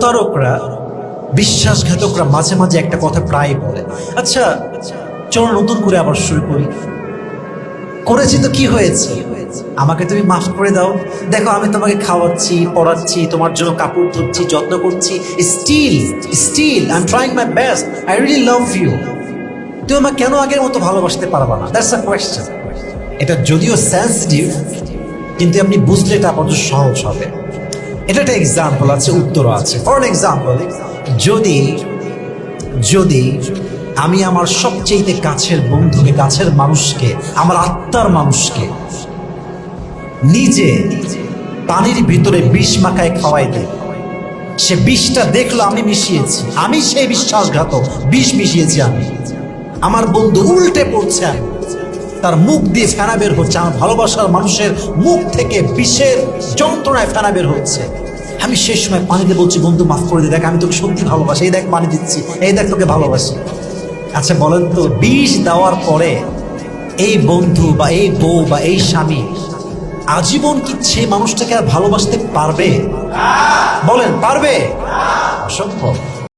প্রতারকরা, বিশ্বাসঘাতকরা মাঝে মাঝে একটা কথা প্রায় বলে, আচ্ছা চলো নতুন করে আবার শুরু করি। করেছি তো কি হয়েছে, আমাকে তুমি মাফ করে দাও। দেখো আমি তোমাকে খাওয়াচ্ছি, পড়াচ্ছি, তোমার জন্য কাপড় ধুচ্ছি, যত্ন করছি, still still I am trying my best, I really love you. তুমি আমাকে কেন আগের মতো ভালোবাসতে পারবা না? That's a question. এটা যদিও সেন্সিটিভ, কিন্তু আপনি বুঝলে এটা আপাতত সহজ হবে। এটা একটা এক্সাম্পল আছে, উত্তরও আছে। ফর এক্সাম্পল, যদি যদি আমি আমার সবচেয়ে কাছের বন্ধুকে, কাছের মানুষকে, আমার আত্মার মানুষকে নিজে পানির ভিতরে বিষ মাখায় খাওয়াই দিই, সে বিষটা দেখলো আমি মিশিয়েছি, আমি সেই বিশ্বাসঘাতক, বিষ মিশিয়েছি আমি, আমার বন্ধু উল্টে পড়ছে, আমি তার মুখ দিয়ে ফেনা বের হচ্ছে, আমার ভালোবাসার মানুষের মুখ থেকে বিষের যন্ত্রণায় ফেনা বের হচ্ছে, আমি সেই সময় পানিতে বলছি বন্ধু মাফ করে দে, দেখ আমি তোকে সত্যি ভালোবাসি, এই দেখ পানি দিচ্ছি, এই দেখ তোকে ভালোবাসি। আচ্ছা বলেন তো, বিষ দেওয়ার পরে এই বন্ধু বা এই বউ বা এই স্বামী আজীবন কি সেই মানুষটাকে আর ভালোবাসতে পারবে? বলেন পারবে? অসম্ভব।